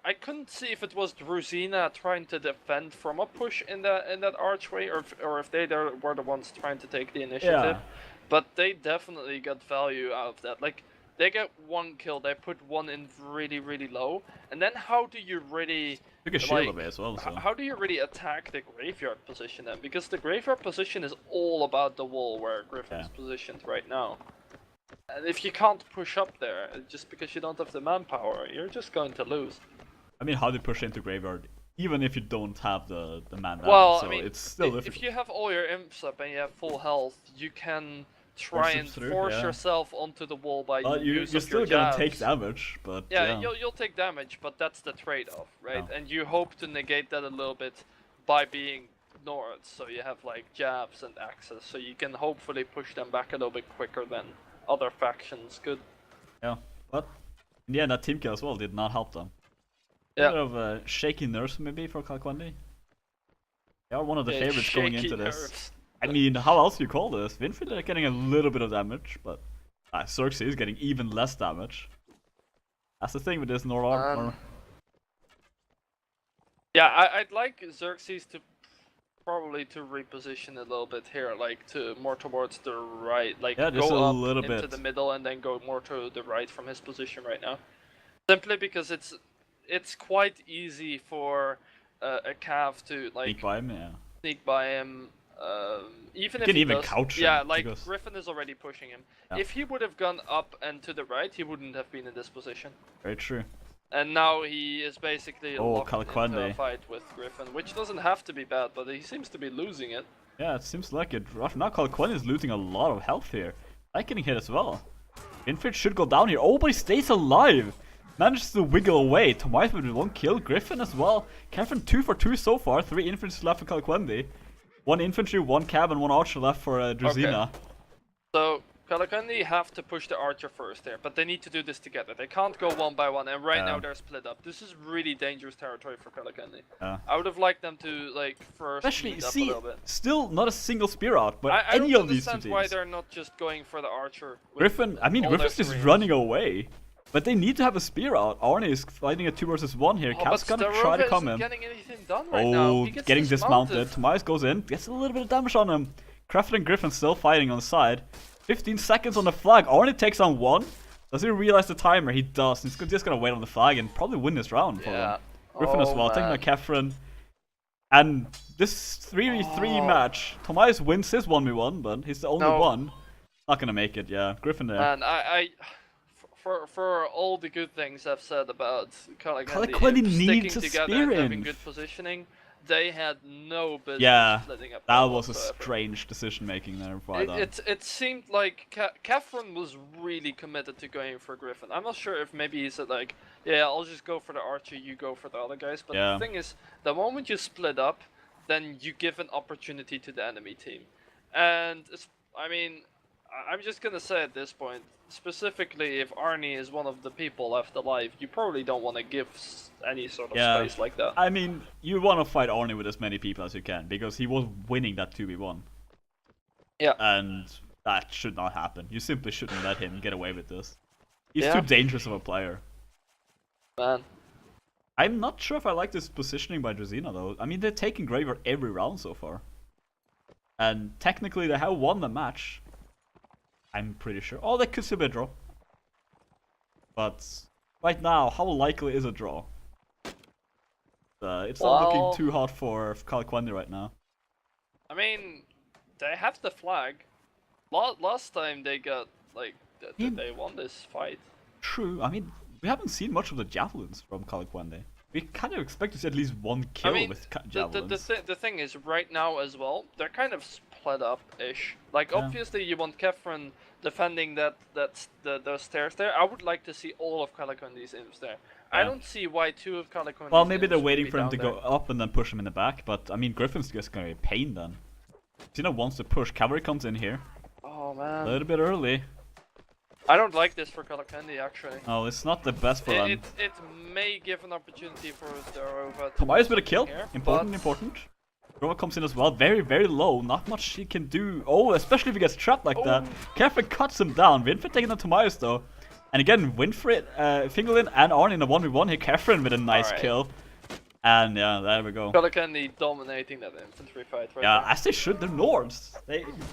I couldn't see if it was Druzhina trying to defend from a push in that archway, or if they were the ones trying to take the initiative. Yeah. But they definitely got value out of that. Like, they get 1 kill, they put 1 in really low, and then how do you really Took a shield away as well. So. how do you really attack the graveyard position then? Because the graveyard position is all about the wall where Griffin's positioned right now. And if you can't push up there, just because you don't have the manpower, you're just going to lose. I mean, how do you push into graveyard? Even if you don't have the man down, Well, so I mean, it's still difficult. if you have all your imps up and you have full health, you can try and force yourself onto the wall by you're use of still your gonna jabs. take damage, but Yeah, you'll take damage, but that's the trade-off, right? Yeah. And you hope to negate that a little bit by being north, so you have like jabs and axes, so you can hopefully push them back a little bit quicker than other factions could. Yeah, but in the end, that team kill as well did not help them. Yeah. A bit of shaky nerves maybe for Calaquendi. They are one of the favorites going into this. I mean, how else do you call this? Winfried are getting a little bit of damage, but Xerxes is getting even less damage. That's the thing with this Nord armor. Yeah, I'd like Xerxes to probably to reposition a little bit here, like to more towards the right, like just go a up little into bit. the middle and then go more to the right from his position right now. Simply because it's quite easy for a Cav to like Sneak by him, yeah. sneak by him. Even if can he even does, couch him, yeah, like because- Griffin is already pushing him. Yeah. If he would have gone up and to the right, he wouldn't have been in this position. Very true. And now he is basically locked into a Calaquendi. fight with Griffin, which doesn't have to be bad, but he seems to be losing it. Yeah, it seems like it. Now Calaquendi is losing a lot of health here. I'm getting hit as well. Winfried should go down here. Oh, but he stays alive. Manages to wiggle away. Tobias with 1 kill. Griffin as well. Catherine 2 for 2 so far. 3 infantry left for Calaquendi. 1 infantry, 1 cab, and 1 archer left for Druzhina. Okay. So Calaquendi have to push the archer first there, but they need to do this together. They can't go 1 by 1, and right now they're split up. This is really dangerous territory for Calaquendi. Yeah. I would have liked them to like first Especially, meet up a see, little bit. still not a single spear out, but I any don't of these two understand why teams. they're not just going for the archer. with Griffin, I mean, all their Griffin's just Syrians. running away. But they need to have a spear out. Arne is fighting a 2 versus 1 here. Oh, Cap's but gonna try to Zdarova come isn't in. getting anything done right now. Oh, He gets getting dismounted. dismounted. Tobias goes in, gets a little bit of damage on him. Crafton and Griffin still fighting on the side. 15 seconds on the flag. Arne takes on 1. Does he realize the timer? He does. He's just gonna wait on the flag and probably win this round for Yeah. them. Griffin as well, taking man. on Catherine. And this 3v3 match, Tobias wins his 1v1, but he's the only one. Not gonna make it, yeah. Griffin there. And for all the good things I've said about Calaquendi needs sticking a together spear and in. having good positioning, they had no business Yeah, splitting up. that was a whatsoever. strange decision making there by them. It seemed like Catherine was really committed to going for Griffin. I'm not sure if maybe he said like, yeah, I'll just go for the archer, you go for the other guys. But Yeah. the thing is, the moment you split up, then you give an opportunity to the enemy team. And I mean, I'm just gonna say at this point, specifically if Arnie is one of the people left alive, you probably don't want to give any sort of space like that. I mean, you want to fight Arnie with as many people as you can, because he was winning that 2v1. Yeah. And that should not happen. You simply shouldn't let him get away with this. He's Yeah. too dangerous of a player. Man. I'm not sure if I like this positioning by Druzhina though. I mean, they're taking Graveyard every round so far. And technically they have won the match. I'm pretty sure. Oh, they could still be a draw. But right now, how likely is a draw? It's not looking too hot for Calaquendi right now. I mean, they have the flag. Last time they got, like, they won this fight. True. I mean, we haven't seen much of the javelins from Calaquendi. We kind of expect to see at least one kill with javelins. The thing is, right now as well, they're kind of split up-ish. Like, obviously you want Kefren defending those stairs there. I would like to see all of Calaquendi's imps there. I don't see why two of Calaquendi's Well, maybe they're imps waiting would for be him to down go up and then push him in the back, but I mean, Griffin's just gonna be a pain then. Cena wants to push. Cavalry comes in here. Oh man. A little bit early. I don't like this for Calaquendi actually. Oh, it's not the best for them. It may give an opportunity for Darova. Tobias with a kill. Here, important. Darova comes in as well. Very, very low. Not much he can do. Oh, especially if he gets trapped like that. Kefren cuts him down. Winfred taking on Tobias though. And again, Winfred, Fingerlin and Arn in a 1v1 here. Kefren with a nice kill. And yeah, there we go. Calaquendi dominating that infantry fight right Yeah, there. as they should. They're Nords.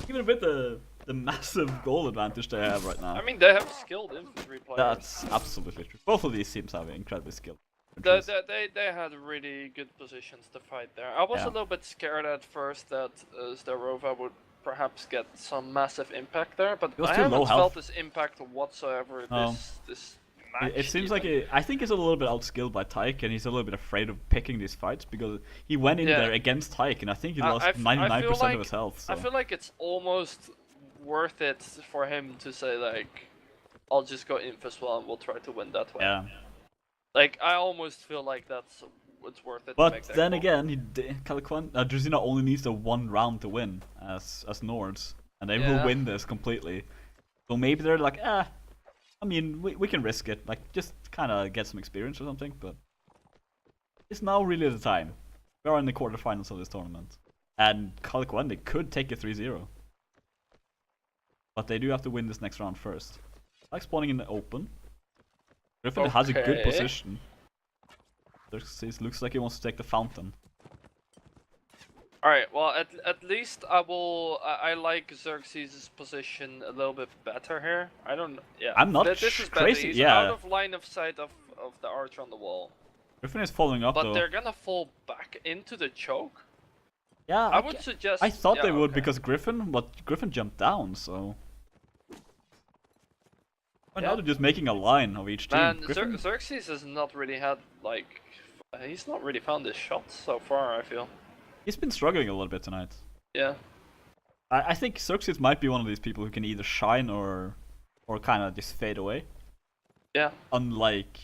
Even with the massive goal advantage they have right now. I mean, they have skilled infantry players. That's absolutely true. Both of these teams have incredibly skilled. They had really good positions to fight there. I was a little bit scared at first that Zdarova would perhaps get some massive impact there, but I haven't felt this impact whatsoever this match. It seems like I think he's a little bit outskilled by Tyke, and he's a little bit afraid of picking these fights because he went in there against Tyke, and I think he lost 99% of his health. So. I feel like it's almost worth it for him to say like, I'll just go inf as well and we'll try to win that way. Yeah. Like, I almost feel like it's worth it. But to make that then call. again, Druzhina only needs the one round to win as Nords, and they will win this completely. So maybe they're like, I mean, we can risk it, like just kind of get some experience or something. But it's now really the time. We are in the quarterfinals of this tournament, and Calaquendi could take a 3-0. But they do have to win this next round first. Like spawning in the open. Griffin has a good position. Xerxes looks like he wants to take the fountain. Alright, well at least I like Xerxes' position a little bit better here. I don't I'm not this is crazy, He's out of line of sight of the archer on the wall. Griffin is following up but though. But they're gonna fall back into the choke? Yeah, I would suggest I thought they would because Griffin jumped down, so now they're just making a line of each team. Man, Xerxes has not really had, like, he's not really found his shots so far, I feel. He's been struggling a little bit tonight. Yeah. I think Xerxes might be one of these people who can either shine or kind of just fade away. Yeah. Unlike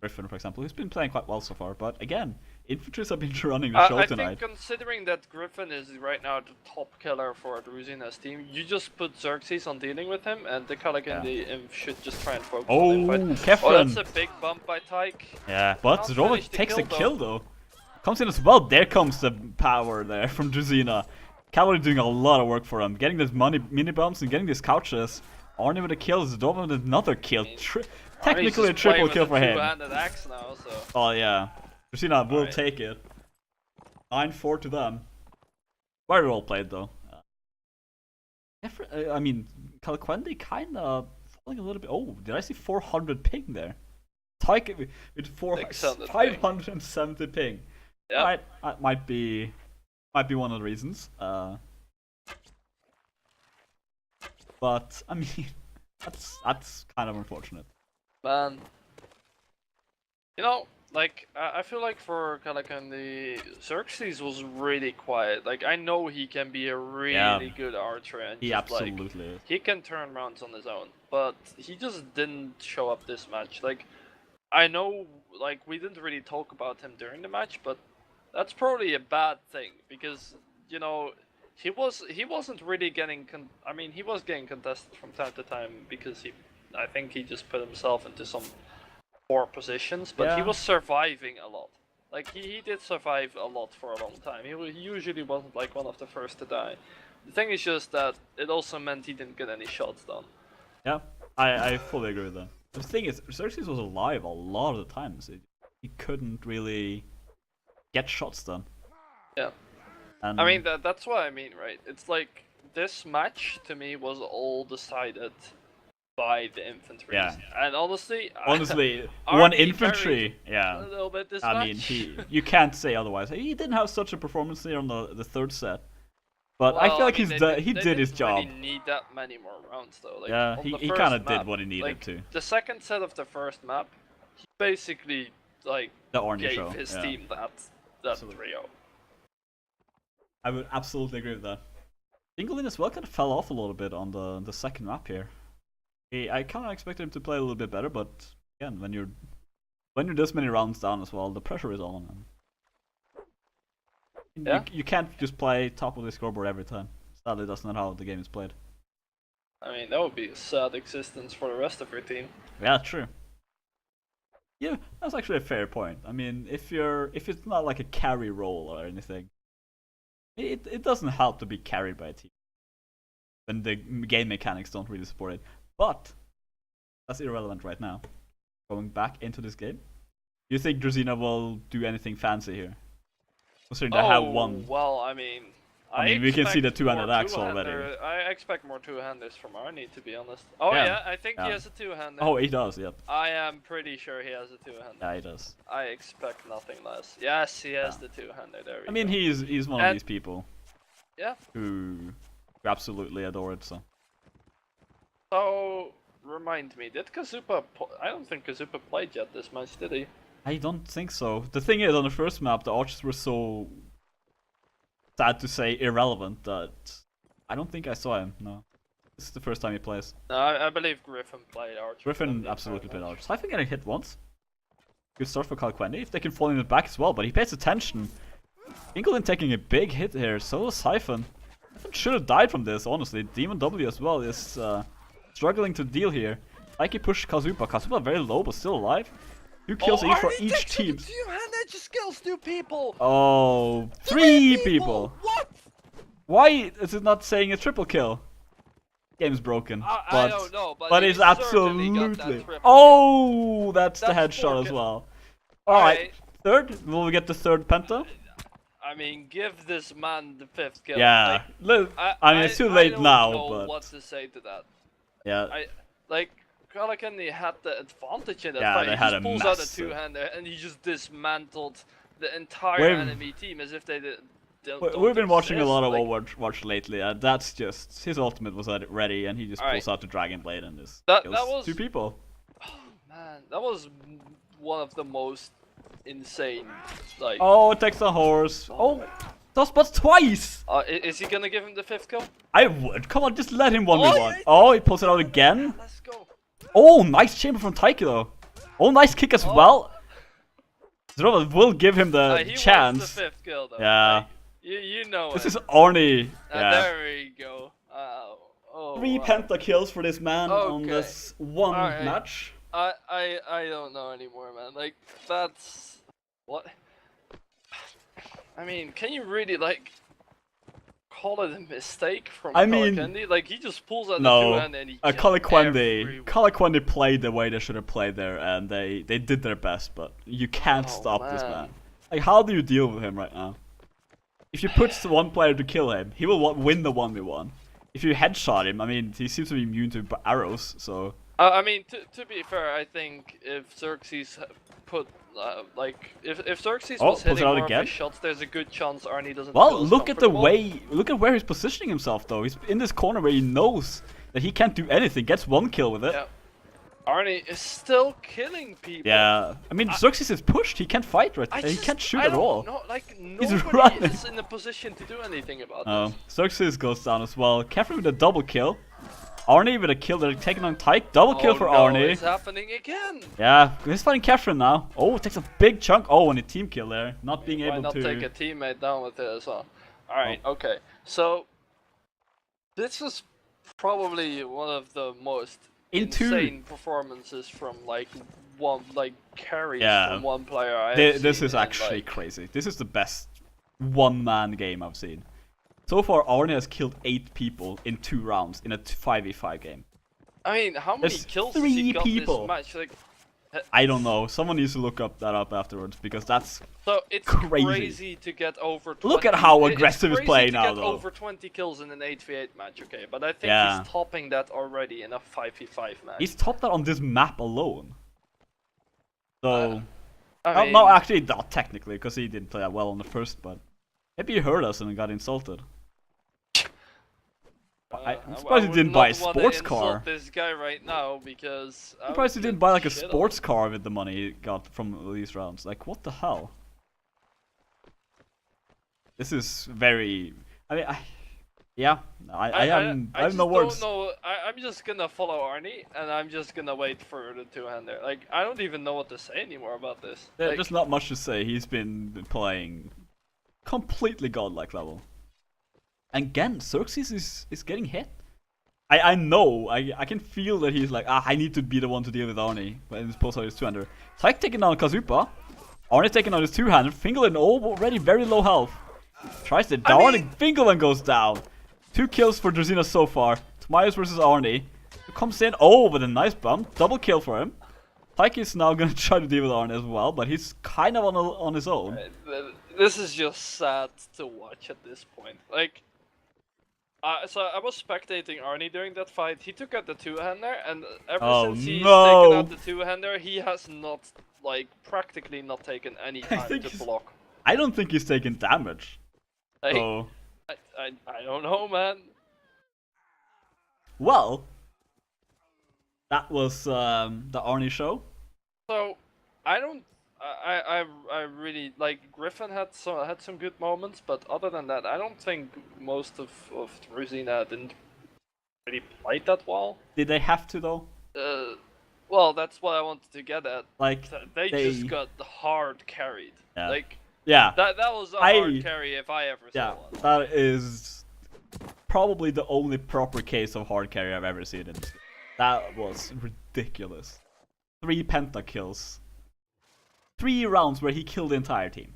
Griffin, for example, who's been playing quite well so far. But again, infantries have been running the show tonight. I think considering that Griffin is right now the top killer for Druzhina's team, you just put Xerxes on dealing with him, and the Calaquendi imp should just try and focus on him. Kefren! Oh, that's a big bump by Tyke. Yeah, but Robert takes a kill though. Comes in as well. There comes the power there from Druzhina. Cavalry doing a lot of work for him, getting these mini bumps and getting these couches. Arnie with a kill, Zdova with another kill. Technically a triple kill for him. Two-handed axe now, so. Oh yeah, Druzhina will take it. 9-4 to them. Very well played though. I mean, Calaquendi kinda falling a little bit. Oh, did I see 400 ping there? Tyke with 570 ping. Yep. Right, that might be one of the reasons. But I mean, that's kind of unfortunate. Man, you know, like I feel like for Calaquendi, Xerxes was really quiet. Like I know he can be a really good archer, and he absolutely is. He can turn rounds on his own, but he just didn't show up this match. Like I know, like we didn't really talk about him during the match, but that's probably a bad thing because you know he wasn't really getting I mean he was getting contested from time to time because I think he just put himself into some poor positions, but he was surviving a lot. Like he did survive a lot for a long time. He usually wasn't like one of the first to die. The thing is just that it also meant he didn't get any shots done. Yeah, I fully agree with that. The thing is, Xerxes was alive a lot of the times. He couldn't really get shots done. Yeah. And I mean, that's what I mean, right? It's like, this match, to me, was all decided by the infantry. Yeah. And honestly, honestly, Arnie one carried infantry, a yeah. little bit this I match. mean, you can't say otherwise. He didn't have such a performance there on the third set. But I feel like he did his job. They didn't really need that many more rounds, though. Like, Yeah, on he the kind of first did map, what he needed like, to. The second set of the first map, he basically, like, The Arnie gave show. his Yeah. team that Absolutely. trio. I would absolutely agree with that. Ingolin as well kind of fell off a little bit on the second map here. I kind of expected him to play a little bit better, but again, when you're this many rounds down as well, the pressure is on him. Yeah. You can't just play top of the scoreboard every time. Sadly, that's not how the game is played. I mean, that would be a sad existence for the rest of your team. Yeah, true. Yeah, that's actually a fair point. I mean, if it's not like a carry role or anything, it doesn't help to be carried by a team when the game mechanics don't really support it. But that's irrelevant right now. Going back into this game, do you think Druzhina will do anything fancy here? Considering they have one. Well, I mean, we can see the expect two-handed more axe already. I expect more two-handers from Arnie, to be honest. Oh yeah, I think he has a two-hander. Oh, he does, yep. I am pretty sure he has a two-hander. Yeah, he does. I expect nothing less. Yes, he has the two-hander. There we go. He's one of these people. Yeah. Who absolutely adore it, so. So, remind me, did Kazupa... I don't think Kazupa played yet this match, did he? I don't think so. The thing is, on the first map, the archers were so, sad to say, irrelevant that I don't think I saw him, no. This is the first time he plays. No, I believe Griffin played archer. Griffin absolutely played archers. I think getting hit once. Good start for Calaquendi, if they can fall in the back as well, but he pays attention. Ingolin taking a big hit here, so was Siphon. Siphon should have died from this, honestly. Demon W as well is struggling to deal here. Like he pushed Kazupa. Kazupa very low, but still alive. 2 kills each for each team. Two-handed just kills 2 people! Oh, 3 people! What? Why is it not saying a triple kill? Game's broken. I don't know, but he it's certainly got that absolutely. triple Oh, that's the That's headshot as 4 well. Alright, third. Will we get the third penta? I mean, give this man the 5th kill. Yeah. Like, I mean, it's too late don't now, know but what to say to that. yeah. Calaquendi had the advantage in that Yeah, fight. they He had just a pulls out a massive- two-hander and he just dismantled the entire enemy team as if they don't We've been watching a lot of exist. Overwatch lately, and that's just his ultimate was ready, and he just pulls out the Dragon Blade and just That kills was 2 people. Man, that was one of the most insane. Like, Oh, it takes a horse. Oh, those spots twice. is he gonna give him the 5th kill? I would. Come on, just let him 1v1. yeah. Oh, he pulls it out again. Let's go. Oh, nice chamber from Taiki though. Oh, nice kick as well. Zrova will give him the He chance. wants the 5th kill though. Yeah. Like, you know This it. is Arnie. Yeah. There we go. 3 penta kills for this man on Okay. this one Alright. match. I don't know anymore, man. Like, that's... What? I mean, can you really, like, call it a mistake from Calaquendi? Like, he just pulls out the two-hand and he kills everyone. Calaquendi played the way they should have played there, and they did their best, but you can't stop this man. Like, how do you deal with him right now? If you put one player to kill him, he will win the 1v1. If you headshot him, I mean, he seems to be immune to arrows, so... I mean, to be fair, I think if Xerxes put, if Xerxes was hitting more of his shots, there's a good chance Arnie doesn't feel as look at the comfortable. look at where he's positioning himself though. He's in this corner where he knows that he can't do anything, gets 1 kill with it. Yeah. Arnie is still killing people. Yeah, I mean, Xerxes is pushed, he can't fight right now, he can't shoot at all. No, like, He's nobody running. is in a position to do anything about this. Xerxes goes down as well. Catherine with a double kill. Arnie with a kill, they're taking on Tyke. Double kill for Arnie. It's happening again. Yeah, he's fighting Catherine now. Oh, takes a big chunk. Oh, and a team kill there. Not being able to... Why not take a teammate down with it as well? Alright, okay. So, this is probably one of the most insane performances from, like, carries from one player I have seen. This is actually crazy. This is the best one-man game I've seen. So far, Arnie has killed 8 people in 2 rounds in a 5v5 game. I mean, how many There's kills 3 has he got people. this match? Like, I don't know. Someone needs to look that up afterwards because that's So it's crazy. crazy to get over 20. Look at how aggressive it's he's playing now, crazy to get though. over 20 kills in an 8v8 match, okay? But I think Yeah. he's topping that already in a 5v5 match. He's topped that on this map alone. So, I mean, no, actually not technically, because he didn't play that well on the first. But maybe he heard us and got insulted. I'm surprised he didn't buy a sports car. This guy right now because I'm surprised he didn't buy like a sports car with the money he got from these rounds. Like, what the hell? This is very. I mean, I have no words. I'm just gonna follow Arnie and I'm just gonna wait for the two-hander. Like, I don't even know what to say anymore about this. There's not much to say. He's been playing completely godlike level. And again, Xerxes is getting hit. I know, I can feel that he's like, I need to be the one to deal with Arnie when he's supposed to his two-hander. Tyke taking down Kazupa. Arnie taking on his two-hander. Fingal already very low health. Tries to down and Fingal goes down. 2 kills for Druzhina so far. Tomayos versus Arnie. Comes in, with a nice bump. Double kill for him. Tyke is now gonna try to deal with Arnie as well, but he's kind of on his own. This is just sad to watch at this point. Like, so I was spectating Arnie during that fight. He took out the two-hander, and ever since he's taken out the two-hander, he has not, like, practically not taken any time to block. I don't think he's taken damage. Like, So... I don't know, man. Well, that was the Arnie show. So, I really like Griffin had some good moments, but other than that, I don't think most of Druzhina didn't really play that well. Did they have to though? Well, that's what I wanted to get at. Like they just got hard carried. Yeah. Like yeah, that was a hard carry if I ever saw one. That is probably the only proper case of hard carry I've ever seen in this game. That was ridiculous. 3 pentakills. 3 rounds where he killed the entire team.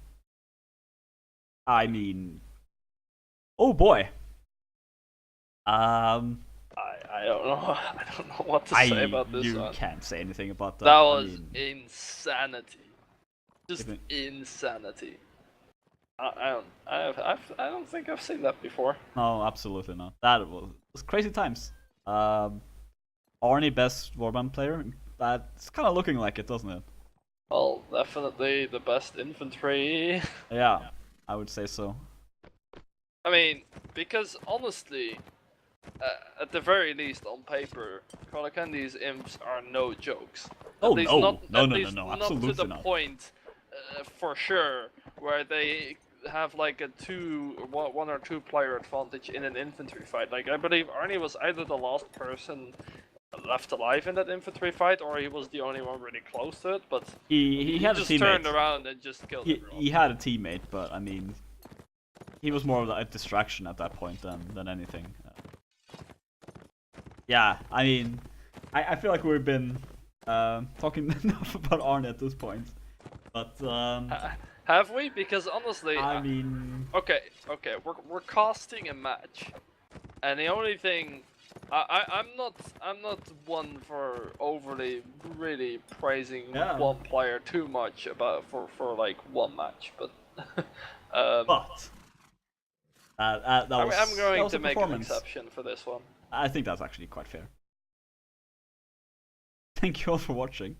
I mean, oh boy. I don't know. I don't know what to say about this one. You can't say anything about that. That was insanity. Just insanity. I don't think I've seen that before. No, absolutely not. That was crazy times. Arnie, best Warband player. That's kind of looking like it, doesn't it? Well, definitely the best infantry. Yeah, I would say so. I mean, because honestly, at the very least, on paper, Calaquendi's imps are no jokes. Oh no, absolutely not to the point, for sure, where they have like a 1 or 2 player advantage in an infantry fight. Like, I believe Arnie was either the last person left alive in that infantry fight, or he was the only one really close to it, but he had just a teammate. Turned around and just killed everyone. He had a teammate, but I mean, he was more of a distraction at that point than anything. Yeah, I mean, I feel like we've been talking enough about Arnie at this point, but have we? Because honestly, I mean, okay, we're casting a match, and the only thing. I'm not one for overly really praising one player too much about for like one match, but that was, I'm going that was to a make an exception for this one. I think that's actually quite fair. Thank you all for watching.